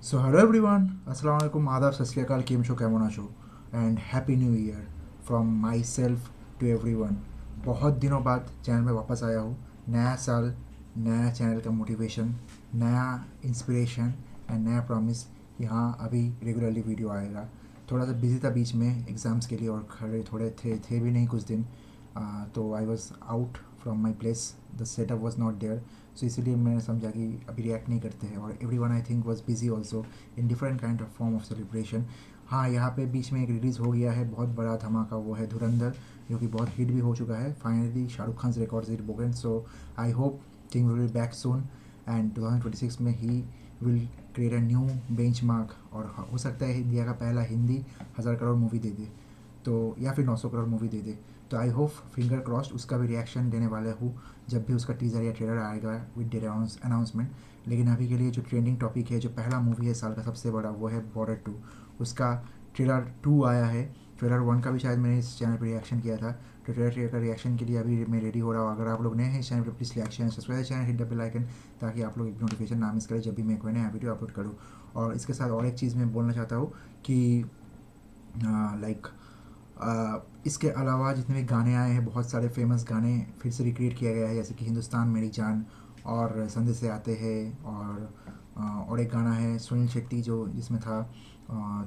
So hello everyone, अस्सलाम वालेकुम, आदाब, सत श्री अकाल, केम शो कैमन आशो and happy new year from myself to everyone. बहुत दिनों बाद चैनल में वापस आया हूँ। नया साल, नया चैनल का मोटिवेशन, नया इंस्पिरेशन एंड नया प्रॉमिस कि हाँ अभी रेगुलरली वीडियो आएगा। थोड़ा सा बिजी था बीच में एग्ज़ाम्स के लिए और खड़े थोड़े थे भी नहीं कुछ दिन। तो I was out from my place, the setup was not there. So इसीलिए मैंने समझा कि अभी रिएक्ट नहीं करते हैं। और every one I think was busy also in different kind of form of celebration. हाँ, यहाँ पे बीच में एक रिलीज़ हो गया है बहुत बड़ा धमाका, वो है धुरंधर, जो कि बहुत हिट भी हो चुका है। Finally Shahrukh Khan records it broken. So I hope thing will be back soon and 2026 में he will create a new bench mark. और हो सकता है इंडिया का पहला हिंदी 1000 करोड़ मूवी दे दे, तो या फिर 900 करोड़ मूवी दे दे। तो आई होप, फिंगर क्रॉस्ड, उसका भी रिएक्शन देने वाला हूँ जब भी उसका टीज़र या ट्रेलर आएगा विद डेट अनाउंसमेंट। लेकिन अभी के लिए जो ट्रेंडिंग टॉपिक है, जो पहला मूवी है साल का सबसे बड़ा, वो है बॉर्डर 2। उसका ट्रेलर 2 आया है। ट्रेलर 1 का भी शायद मैंने इस चैनल पर रिएक्शन किया था। तो ट्रेलर का रिएक्शन के लिए अभी मैं रेडी हो रहा हूँ। अगर आप लोग नए हैं इस चैनल पर, please like share subscribe channel, hit the bell icon, ताकि आप लोग एक नोटिफिकेशन ना मिस करें जब भी मैं कोई नया वीडियो अपलोड करूँ। और इसके साथ और एक चीज़ मैं बोलना चाहता हूँ कि लाइक इसके अलावा जितने भी गाने आए हैं, बहुत सारे फेमस गाने फिर से रिक्रिएट किया गया है, जैसे कि हिंदुस्तान मेरी जान और संदेश से आते हैं। और एक गाना है सुनील शेट्टी जो जिसमें था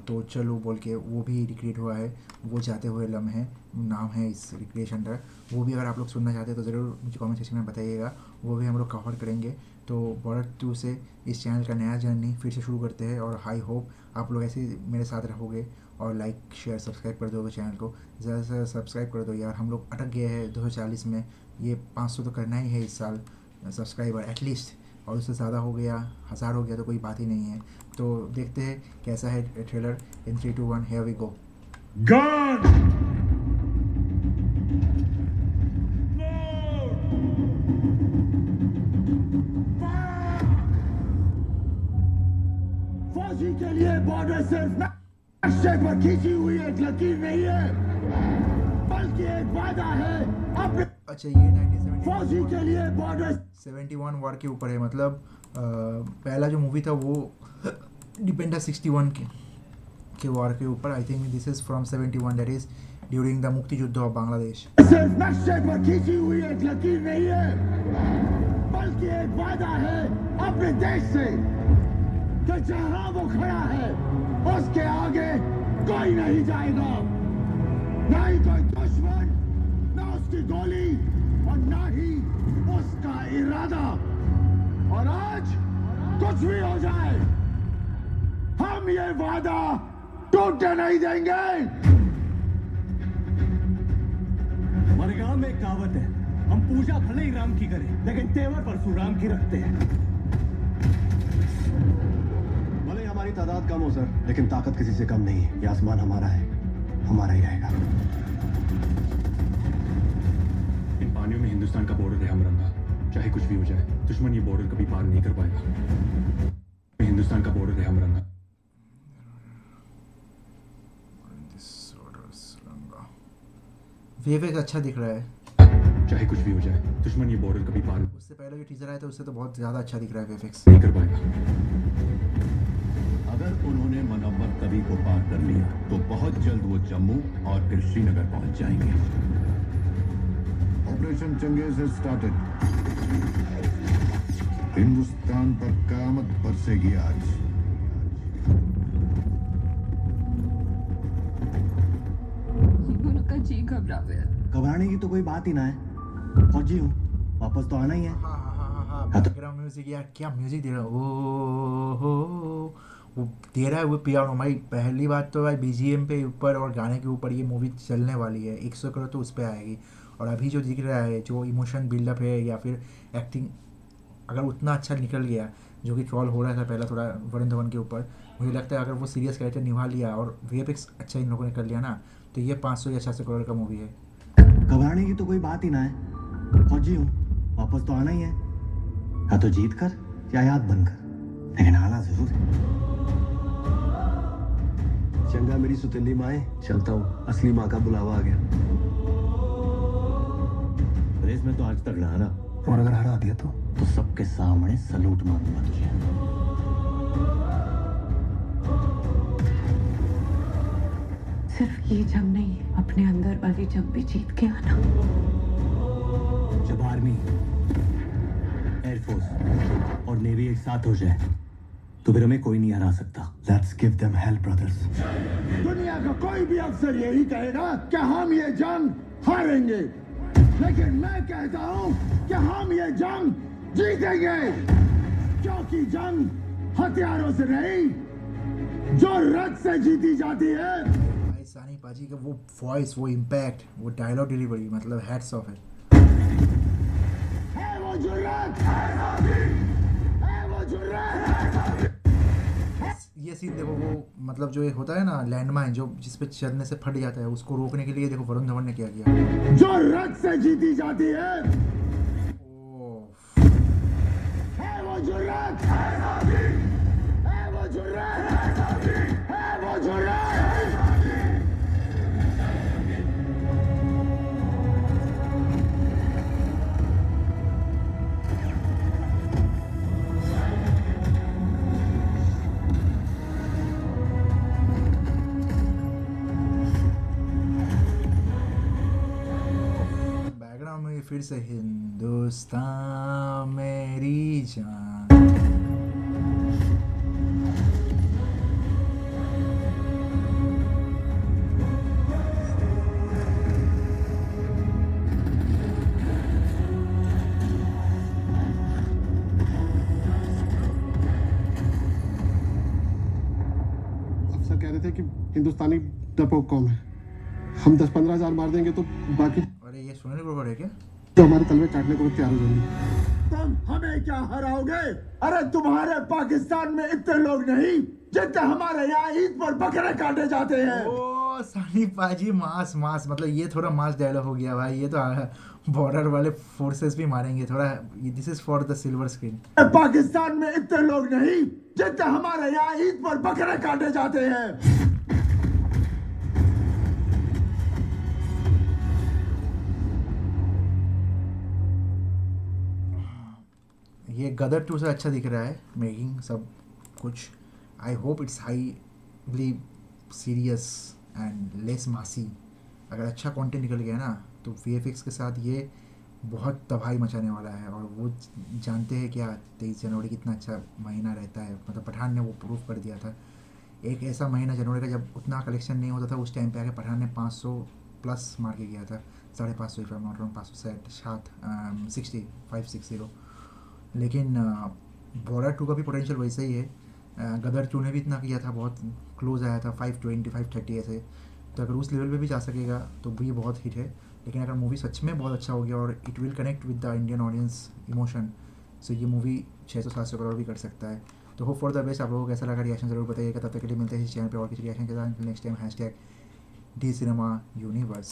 तो चलो बोल के, वो भी रिक्रिएट हुआ है। वो जाते हुए लम्हे नाम है इस रिक्रिएशन का। वो भी अगर आप लोग सुनना चाहते हैं तो ज़रूर मुझे कमेंट सेक्शन में बताइएगा, वो भी हम लोग कवर करेंगे। तो बॉर्डर 2 से इस चैनल का नया जर्नी फिर से शुरू करते हैं। और आई होप आप लोग ऐसे ही मेरे साथ रहोगे और लाइक शेयर सब्सक्राइब कर दोगे चैनल को। ज़्यादा से ज़्यादा सब्सक्राइब कर दो यार, हम लोग अटक गए हैं 240 में। ये 500 तो करना ही है इस साल सब्सक्राइबर एटलीस्ट। और उससे ज़्यादा हो गया, 1000 हो गया तो कोई बात ही नहीं है। तो देखते हैं कैसा है trailer. In 3 2 1 here we go. Gun फौजी के लिए बॉर्डर सिर्फ नक्शे पर खींची हुई एक लकीर नहीं है, बल्कि एक वादा है अपने अच्छा, ये 1971 फौजी के लिए बॉर्डर 71 वॉर के ऊपर है। मतलब पहला जो मूवी था वो डिपेंड है 61 के वॉर के ऊपर। I think this is from 71, that is during the मुक्ति युद्ध ऑफ बांग्लादेश। सिर्फ नक्शे पर खींची हुई एक लकीर नहीं है, बल्कि एक वादा है अपने देश से कि जहां वो खड़ा है उसके आगे कोई नहीं जाएगा, ना ही कोई दुश्मन, ना उसकी गोली और ना ही उसका इरादा। और आज कुछ भी हो जाए, हम ये वादा टूटने नहीं देंगे। हमारे गांव में एक कहावत है, हम पूजा भले ही राम की करें लेकिन तेवर परशुराम की रखते हैं। भले ही हमारी तादाद कम हो सर, लेकिन ताकत किसी से कम नहीं है। ये आसमान हमारा है, हमारा ही रहेगा। इन पानियों में हिंदुस्तान का बॉर्डर है हमरंगा। चाहे कुछ भी हो जाए, दुश्मन ये बॉर्डर कभी पार नहीं कर पाएगा। हिंदुस्तान का बॉर्डर है हमरंगा। वीएफएक्स अच्छा दिख रहा है। चाहे कुछ भी हो जाए, दुश्मन ये बॉर्डर कभी पार उससे पहले जो टीजर आया था उससे तो बहुत ज़्यादा अच्छा दिख रहा है वीएफएक्स। नहीं कर पाएगा। अगर उन्होंने मनव्वर तवी को पार कर लिया तो बहुत जल्द वो जम्मू और फिर श्रीनगर पहुंच जाएंगे। Operation Changez has started. Hindustan पर क़यामत बरसेगी आज। दोनों का जी घबरा गया। घबराने की तो कोई बात ही ना है, फौजी हूँ, वापस तो आना ही है। हाँ, बैकग्राउंड म्यूजिक यार, क्या म्यूजिक दे रहा है। ओ हो, वो दे रहा है वो पियानो। भाई पहली बात तो भाई बीजीएम पे ऊपर और गाने के ऊपर ये मूवी चलने वाली है। 100 करोड़ तो उस पर आएगी। और अभी जो दिख रहा है, जो इमोशन बिल्डअप है या फिर एक्टिंग, अगर उतना अच्छा निकल गया, जो कि ट्रॉल हो रहा था पहला थोड़ा वरुण धवन के ऊपर, मुझे लगता है अगर वो सीरियस कैरेक्टर निभा लिया और वीएफएक्स अच्छा इन लोगों ने कर लिया ना, तो ये 500 या 600 करोड़ का मूवी है। घबराने की तो कोई बात ही ना है, फौजी हूँ, वापस तो आना ही है। या तो जीत कर या याद बनकर, लेकिन आना जरूर है। चंगा मेरी सुतली माए, चलता हूँ, असली माँ का बुलावा आ गया। रेस में तो आज तक हारा, और अगर हरा दिया तो सबके सामने सलूट मारूंगा तुझे। सिर्फ ये जंग नहीं, अपने अंदर वाली जंग भी जीत के आना। जब आर्मी, एयरफोर्स और नेवी एक साथ हो जाए तो फिर हमें कोई नहीं हरा सकता। Let's give them hell, brothers. दुनिया का कोई भी अफसर यही कहेगा कि हम ये जंग हारेंगे, लेकिन मैं कहता हूं कि हम ये जंग जीतेंगे, क्योंकि जंग हथियारों से नहीं, जो रथ से जीती जाती है। भाई सानी पाजी का वो वॉइस, वो इम्पैक्ट, वो डायलॉग डिलीवरी, मतलब हैट्स ऑफ है। है वो जुर्रत, है वो जुर्रत। ये सीन देखो, वो मतलब जो ये होता है ना लैंडमाइन, जो जिस पे चलने से फट जाता है, उसको रोकने के लिए देखो वरुण धवन ने क्या किया। जो रथ से जीती जाती है, ओह, है वो जुर्रत, है वो जुर्रत, है वो जुर्रत। बैकग्राउंड में फिर से हिंदुस्तान मेरी जान। अफसर कह रहे थे कि हिंदुस्तानी डरपोक कौम है, हम 10-15 हजार मार देंगे तो बाकी अरे ये सोने को है क्या? तो हमारे तलवे काटने को तैयार हो जाएंगे। तुम हमें क्या हराओगे? अरे तुम्हारे पाकिस्तान में इतने लोग नहीं जितने हमारे यहाँ ईद पर बकरे काटे जाते हैं। ओ सानी पाजी, मास मास, मतलब ये थोड़ा मास डायलॉग हो गया भाई। ये तो बॉर्डर वाले फोर्सेस भी मारेंगे थोड़ा। This is for the silver screen. Pakistan में इतने लोग नहीं जितने हमारे यहाँ ईद पर बकरे काटे जाते हैं। ये गदर 2 से अच्छा दिख रहा है, मेकिंग सब कुछ। I hope it's highly serious and less मासी। अगर अच्छा कंटेंट निकल गया ना तो वीएफएक्स के साथ ये बहुत तबाही मचाने वाला है। और वो जानते हैं क्या 23 जनवरी कितना अच्छा महीना रहता है, मतलब पठान ने वो प्रूफ कर दिया था। एक ऐसा महीना जनवरी का जब उतना कलेक्शन नहीं होता था, उस टाइम पे आके पठान ने 500 प्लस मार के गया था, 550 if I am not wrong, 560। लेकिन बॉर्डर 2 का भी पोटेंशियल वैसे ही है। गदर 2 ने भी इतना किया था, बहुत क्लोज आया था 520 530 ऐसे। तो अगर उस लेवल पे भी जा सकेगा तो भी बहुत हिट है। लेकिन अगर मूवी सच में बहुत अच्छा हो गया और it will connect with the Indian audience emotion, so ये मूवी 600-700 करोड़ भी कर सकता है। तो होप फॉर द बेस्ट। आप लोगों को कैसा लगा रिएक्शन ज़रूर बताइएगा। तब तक के लिए मिलते हैं इस चैनल पे और किसी रिएक्शन के साथ next time. #D Cinema Universe।